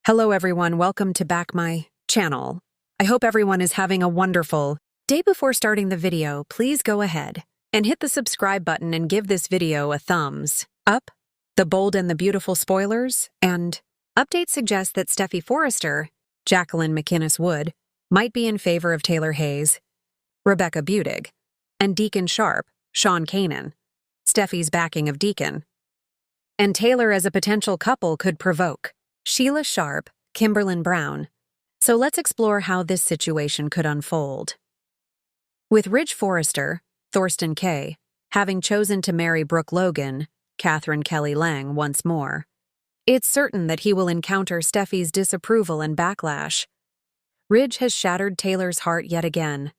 Hello everyone, welcome to back my channel. I hope everyone is having a wonderful day. Before starting the video, please go ahead and hit the subscribe button and give this video a thumbs up. The Bold and the Beautiful spoilers and updates suggest that Steffy Forrester, Jacqueline McInnes Wood, might be in favor of Taylor Hayes, Rebecca Budig, and Deacon Sharp, Sean Kanan. Steffy's backing of Deacon and Taylor as a potential couple could provoke Sheila Sharp, Kimberlyn Brown. So let's explore how this situation could unfold. With Ridge Forrester, Thorsten Kaye, having chosen to marry Brooke Logan, Catherine Kelly Lang once more, it's certain that he will encounter Steffy's disapproval and backlash. Ridge has shattered Taylor's heart yet again,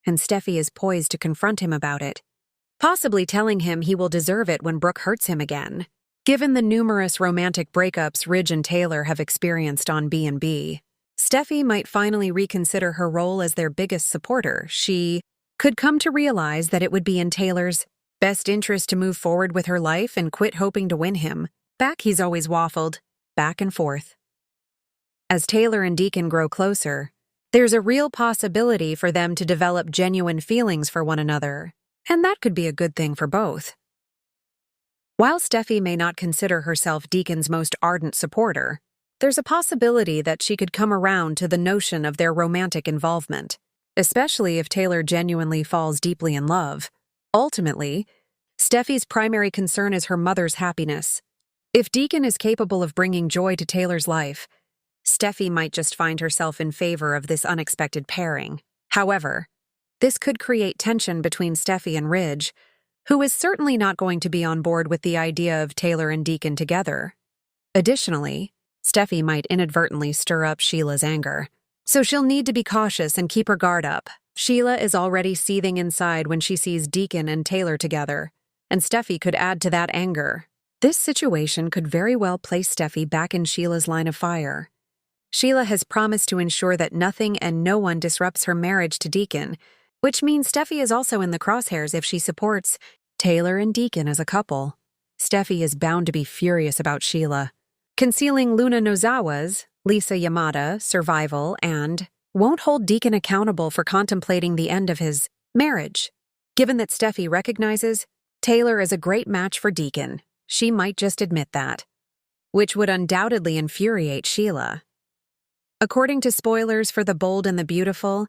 and Steffy is poised to confront him about it, possibly telling him he will deserve it when Brooke hurts him again. Given the numerous romantic breakups Ridge and Taylor have experienced on B&B, Steffy might finally reconsider her role as their biggest supporter. She could come to realize that it would be in Taylor's best interest to move forward with her life and quit hoping to win him back. He's always waffled back and forth. As Taylor and Deacon grow closer, there's a real possibility for them to develop genuine feelings for one another, and that could be a good thing for both. While Steffy may not consider herself Deacon's most ardent supporter, there's a possibility that she could come around to the notion of their romantic involvement, especially if Taylor genuinely falls deeply in love. Ultimately, Steffy's primary concern is her mother's happiness. If Deacon is capable of bringing joy to Taylor's life, Steffy might just find herself in favor of this unexpected pairing. However, this could create tension between Steffy and Ridge, who is certainly not going to be on board with the idea of Taylor and Deacon together. Additionally, Steffy might inadvertently stir up Sheila's anger, so she'll need to be cautious and keep her guard up. Sheila is already seething inside when she sees Deacon and Taylor together, and Steffy could add to that anger. This situation could very well place Steffy back in Sheila's line of fire. Sheila has promised to ensure that nothing and no one disrupts her marriage to Deacon, which means Steffy is also in the crosshairs if she supports Taylor and Deacon as a couple. Steffy is bound to be furious about Sheila concealing Luna Nozawa's, Lisa Yamada, survival, and won't hold Deacon accountable for contemplating the end of his marriage. Given that Steffy recognizes Taylor is a great match for Deacon, she might just admit that, which would undoubtedly infuriate Sheila. According to spoilers for The Bold and the Beautiful,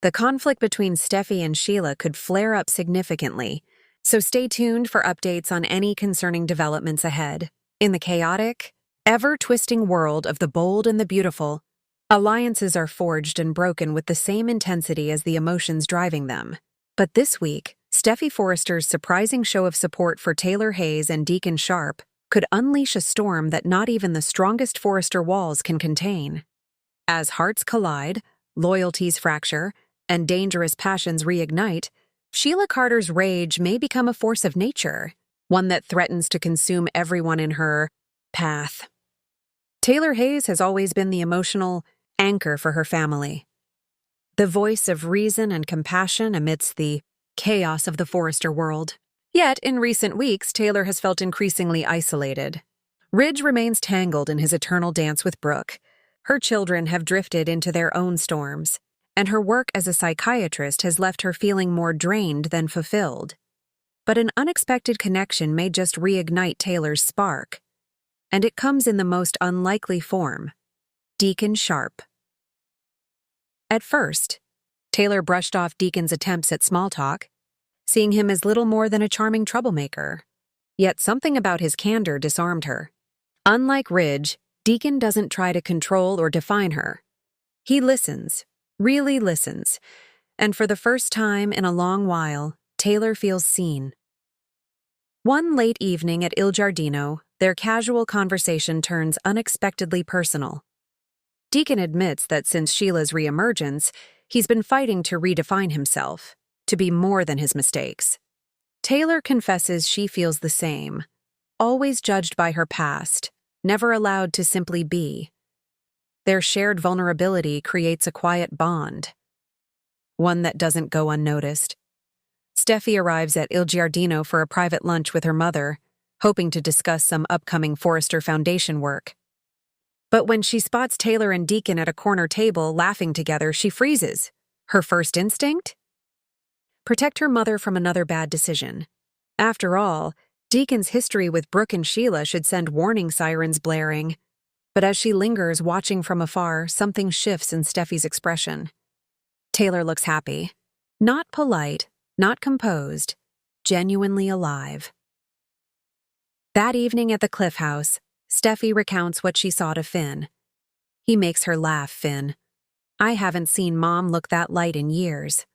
the conflict between Steffy and Sheila could flare up significantly, so stay tuned for updates on any concerning developments ahead. In the chaotic, ever-twisting world of The Bold and the Beautiful, alliances are forged and broken with the same intensity as the emotions driving them. But this week, Steffy Forrester's surprising show of support for Taylor Hayes and Deacon Sharp could unleash a storm that not even the strongest Forrester walls can contain. As hearts collide, loyalties fracture, and dangerous passions reignite, Sheila Carter's rage may become a force of nature, one that threatens to consume everyone in her path. Taylor Hayes has always been the emotional anchor for her family, the voice of reason and compassion amidst the chaos of the Forrester world. Yet, in recent weeks, Taylor has felt increasingly isolated. Ridge remains tangled in his eternal dance with Brooke. Her children have drifted into their own storms, and her work as a psychiatrist has left her feeling more drained than fulfilled. But an unexpected connection may just reignite Taylor's spark, and it comes in the most unlikely form: Deacon Sharp. At first, Taylor brushed off Deacon's attempts at small talk, seeing him as little more than a charming troublemaker. Yet something about his candor disarmed her. Unlike Ridge, Deacon doesn't try to control or define her. He listens, really listens, and for the first time in a long while, Taylor feels seen. One late evening at Il Giardino, their casual conversation turns unexpectedly personal. Deacon admits that since Sheila's reemergence, he's been fighting to redefine himself, to be more than his mistakes. Taylor confesses she feels the same, always judged by her past, never allowed to simply be. Their shared vulnerability creates a quiet bond, one that doesn't go unnoticed. Steffy arrives at Il Giardino for a private lunch with her mother, hoping to discuss some upcoming Forrester Foundation work. But when she spots Taylor and Deacon at a corner table laughing together, she freezes. Her first instinct? Protect her mother from another bad decision. After all, Deacon's history with Brooke and Sheila should send warning sirens blaring. But as she lingers, watching from afar, something shifts in Steffi's expression. Taylor looks happy. Not polite, not composed, genuinely alive. That evening at the Cliff House, Steffy recounts what she saw to Finn. He makes her laugh, Finn. I haven't seen Mom look that light in years.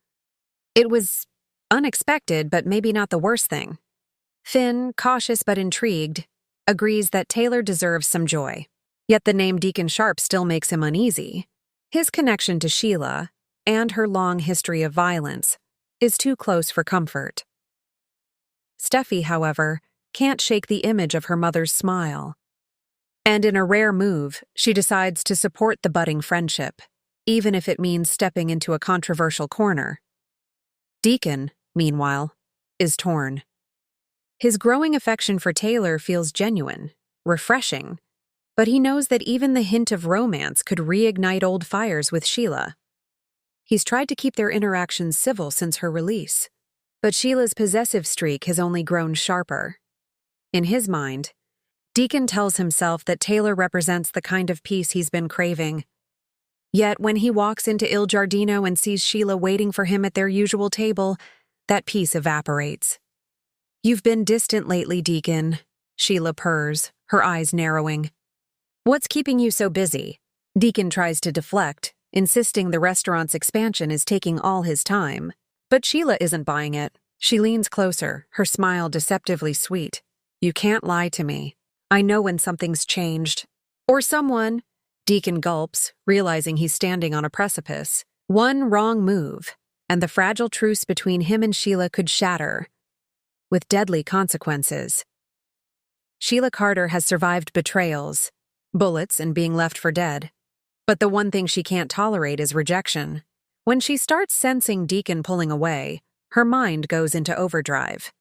It was unexpected, but maybe not the worst thing. Finn, cautious but intrigued, agrees that Taylor deserves some joy. Yet the name Deacon Sharp still makes him uneasy. His connection to Sheila, and her long history of violence, is too close for comfort. Steffy, however, can't shake the image of her mother's smile. And in a rare move, she decides to support the budding friendship, even if it means stepping into a controversial corner. Deacon, meanwhile, is torn. His growing affection for Taylor feels genuine, refreshing, but he knows that even the hint of romance could reignite old fires with Sheila. He's tried to keep their interactions civil since her release, but Sheila's possessive streak has only grown sharper. In his mind, Deacon tells himself that Taylor represents the kind of peace he's been craving. Yet when he walks into Il Giardino and sees Sheila waiting for him at their usual table, that peace evaporates. You've been distant lately, Deacon, Sheila purrs, her eyes narrowing. What's keeping you so busy? Deacon tries to deflect, insisting the restaurant's expansion is taking all his time. But Sheila isn't buying it. She leans closer, her smile deceptively sweet. You can't lie to me. I know when something's changed. Or someone. Deacon gulps, realizing he's standing on a precipice. One wrong move, and the fragile truce between him and Sheila could shatter, with deadly consequences. Sheila Carter has survived betrayals, bullets, and being left for dead. But the one thing she can't tolerate is rejection. When she starts sensing Deacon pulling away, her mind goes into overdrive.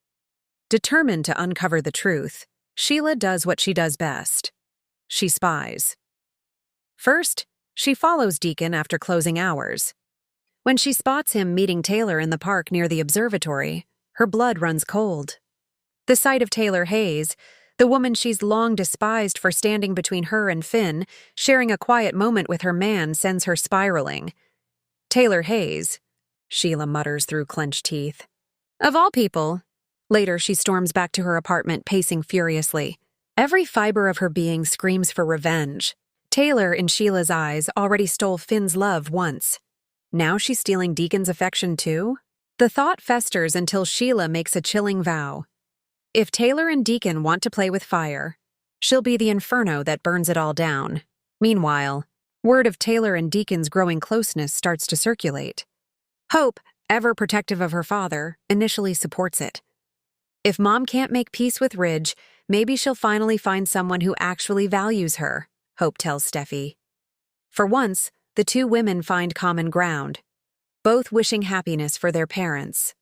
Determined to uncover the truth, Sheila does what she does best. She spies. First, she follows Deacon after closing hours. When she spots him meeting Taylor in the park near the observatory, her blood runs cold. The sight of Taylor Hayes, the woman she's long despised for standing between her and Finn, sharing a quiet moment with her man, sends her spiraling. Taylor Hayes, Sheila mutters through clenched teeth. Of all people. Later, she storms back to her apartment, pacing furiously. Every fiber of her being screams for revenge. Taylor, in Sheila's eyes, already stole Finn's love once. Now she's stealing Deacon's affection too? The thought festers until Sheila makes a chilling vow. If Taylor and Deacon want to play with fire, she'll be the inferno that burns it all down. Meanwhile, word of Taylor and Deacon's growing closeness starts to circulate. Hope, ever protective of her father, initially supports it. If Mom can't make peace with Ridge, maybe she'll finally find someone who actually values her, Hope tells Steffy. For once, the two women find common ground, both wishing happiness for their parents.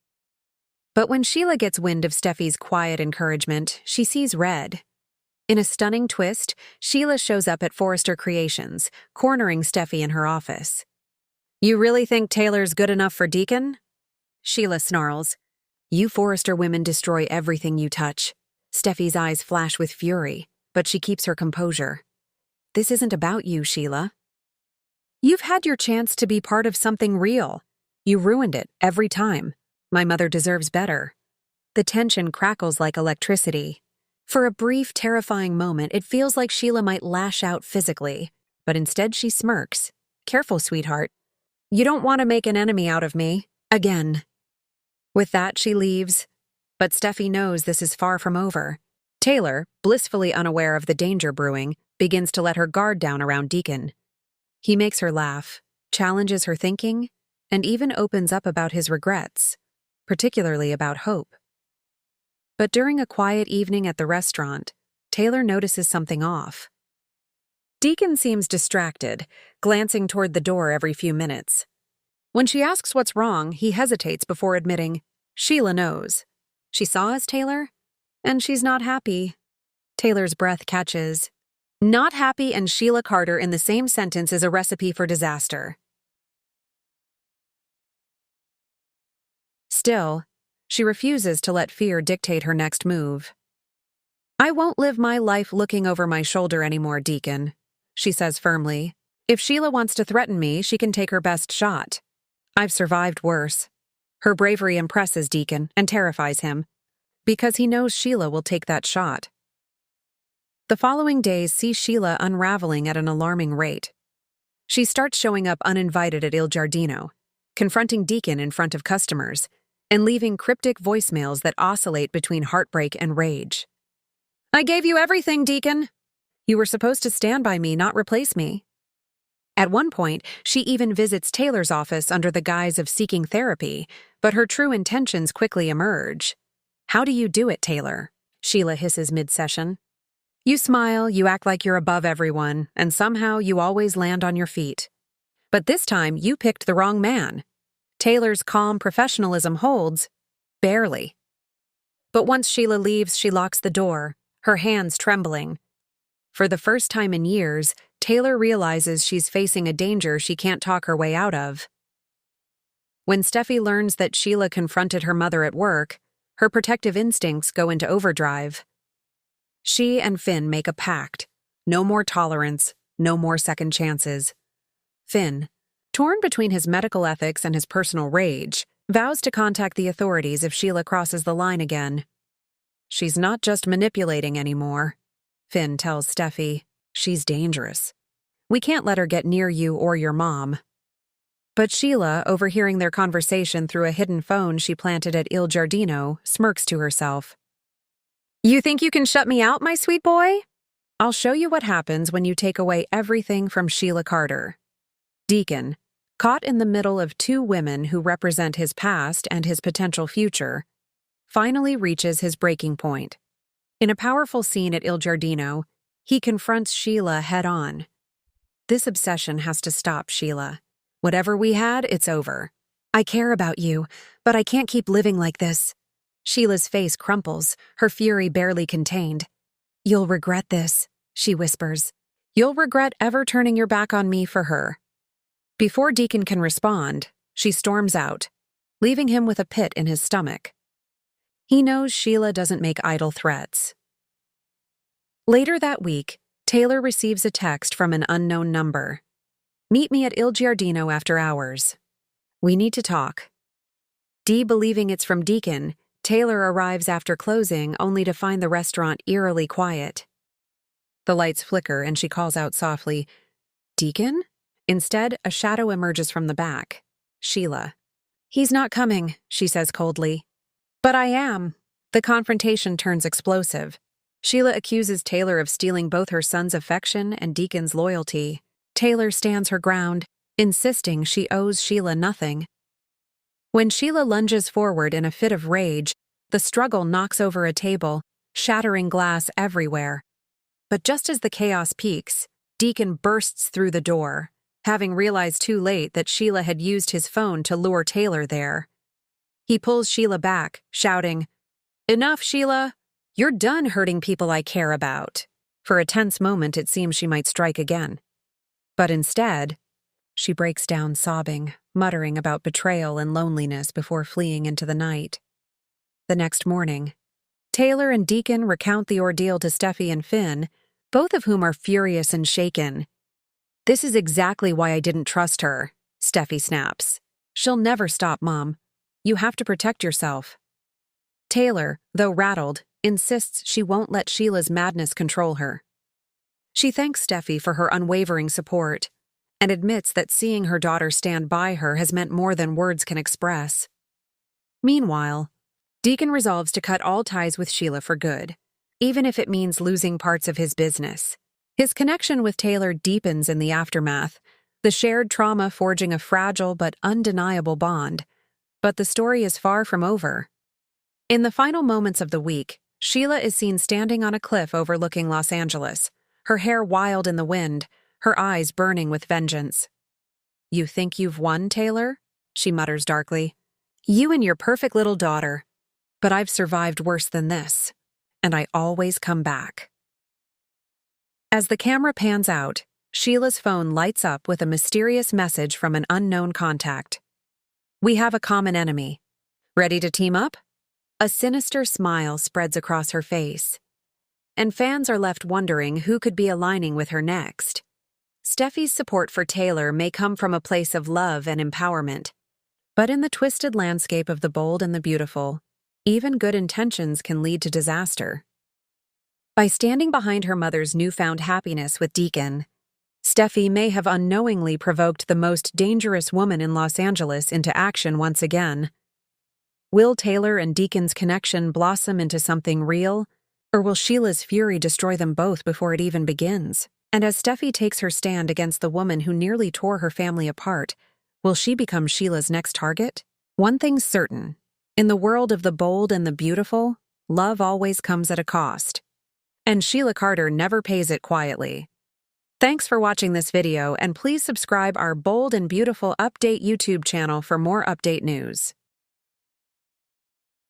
But when Sheila gets wind of Steffy's quiet encouragement, she sees red. In a stunning twist, Sheila shows up at Forrester Creations, cornering Steffy in her office. You really think Taylor's good enough for Deacon? Sheila snarls. You Forrester women destroy everything you touch. Steffy's eyes flash with fury, but she keeps her composure. This isn't about you, Sheila. You've had your chance to be part of something real. You ruined it every time. My mother deserves better. The tension crackles like electricity. For a brief, terrifying moment, it feels like Sheila might lash out physically, but instead she smirks. Careful, sweetheart. You don't want to make an enemy out of me. Again. With that, she leaves. But Steffy knows this is far from over. Taylor, blissfully unaware of the danger brewing, begins to let her guard down around Deacon. He makes her laugh, challenges her thinking, and even opens up about his regrets, particularly about Hope. But during a quiet evening at the restaurant, Taylor notices something off. Deacon seems distracted, glancing toward the door every few minutes. When she asks what's wrong, he hesitates before admitting, Sheila knows. She saw us, Taylor? And she's not happy. Taylor's breath catches. Not happy and Sheila Carter in the same sentence is a recipe for disaster. Still, she refuses to let fear dictate her next move. "I won't live my life looking over my shoulder anymore, Deacon," she says firmly. "If Sheila wants to threaten me, she can take her best shot. I've survived worse." Her bravery impresses Deacon and terrifies him, because he knows Sheila will take that shot. The following days see Sheila unraveling at an alarming rate. She starts showing up uninvited at Il Giardino, confronting Deacon in front of customers, and leaving cryptic voicemails that oscillate between heartbreak and rage. "I gave you everything, Deacon. You were supposed to stand by me, not replace me." At one point, she even visits Taylor's office under the guise of seeking therapy, but her true intentions quickly emerge. "How do you do it, Taylor?" Sheila hisses mid-session. "You smile, you act like you're above everyone, and somehow you always land on your feet. But this time, you picked the wrong man. Taylor's calm professionalism holds, barely." But once Sheila leaves, she locks the door, her hands trembling. For the first time in years, Taylor realizes she's facing a danger she can't talk her way out of. When Steffy learns that Sheila confronted her mother at work, her protective instincts go into overdrive. She and Finn make a pact. No more tolerance, no more second chances. Finn, torn between his medical ethics and his personal rage, vows to contact the authorities if Sheila crosses the line again. "She's not just manipulating anymore," Finn tells Steffy. "She's dangerous. We can't let her get near you or your mom." But Sheila, overhearing their conversation through a hidden phone she planted at Il Giardino, smirks to herself. "You think you can shut me out, my sweet boy? I'll show you what happens when you take away everything from Sheila Carter." Deacon, caught in the middle of two women who represent his past and his potential future, finally reaches his breaking point. In a powerful scene at Il Giardino, he confronts Sheila head-on. "This obsession has to stop, Sheila. Whatever we had, it's over. I care about you, but I can't keep living like this." Sheila's face crumples, her fury barely contained. "You'll regret this," she whispers. "You'll regret ever turning your back on me for her." Before Deacon can respond, she storms out, leaving him with a pit in his stomach. He knows Sheila doesn't make idle threats. Later that week, Taylor receives a text from an unknown number. "Meet me at Il Giardino after hours. We need to talk." Dee believing it's from Deacon, Taylor arrives after closing only to find the restaurant eerily quiet. The lights flicker and she calls out softly, "Deacon?" Instead, a shadow emerges from the back. Sheila. "He's not coming," she says coldly. "But I am." The confrontation turns explosive. Sheila accuses Taylor of stealing both her son's affection and Deacon's loyalty. Taylor stands her ground, insisting she owes Sheila nothing. When Sheila lunges forward in a fit of rage, the struggle knocks over a table, shattering glass everywhere. But just as the chaos peaks, Deacon bursts through the door, having realized too late that Sheila had used his phone to lure Taylor there. He pulls Sheila back, shouting, "Enough, Sheila! You're done hurting people I care about." For a tense moment, it seems she might strike again. But instead, she breaks down sobbing, muttering about betrayal and loneliness before fleeing into the night. The next morning, Taylor and Deacon recount the ordeal to Steffy and Finn, both of whom are furious and shaken. "This is exactly why I didn't trust her," Steffy snaps. "She'll never stop, Mom. You have to protect yourself." Taylor, though rattled, insists she won't let Sheila's madness control her. She thanks Steffy for her unwavering support and admits that seeing her daughter stand by her has meant more than words can express. Meanwhile, Deacon resolves to cut all ties with Sheila for good, even if it means losing parts of his business. His connection with Taylor deepens in the aftermath, the shared trauma forging a fragile but undeniable bond. But the story is far from over. In the final moments of the week, Sheila is seen standing on a cliff overlooking Los Angeles, her hair wild in the wind, her eyes burning with vengeance. "You think you've won, Taylor?" she mutters darkly. "You and your perfect little daughter. But I've survived worse than this, and I always come back." As the camera pans out, Sheila's phone lights up with a mysterious message from an unknown contact. "We have a common enemy. Ready to team up?" A sinister smile spreads across her face, and fans are left wondering who could be aligning with her next. Steffy's support for Taylor may come from a place of love and empowerment, but in the twisted landscape of the bold and the beautiful, even good intentions can lead to disaster. By standing behind her mother's newfound happiness with Deacon, Steffy may have unknowingly provoked the most dangerous woman in Los Angeles into action once again. Will Taylor and Deacon's connection blossom into something real, or will Sheila's fury destroy them both before it even begins? And as Steffy takes her stand against the woman who nearly tore her family apart, will she become Sheila's next target? One thing's certain. In the world of the bold and the beautiful, love always comes at a cost. And Sheila Carter never pays it quietly. Thanks for watching this video, and please subscribe our Bold and Beautiful Update YouTube channel for more update news.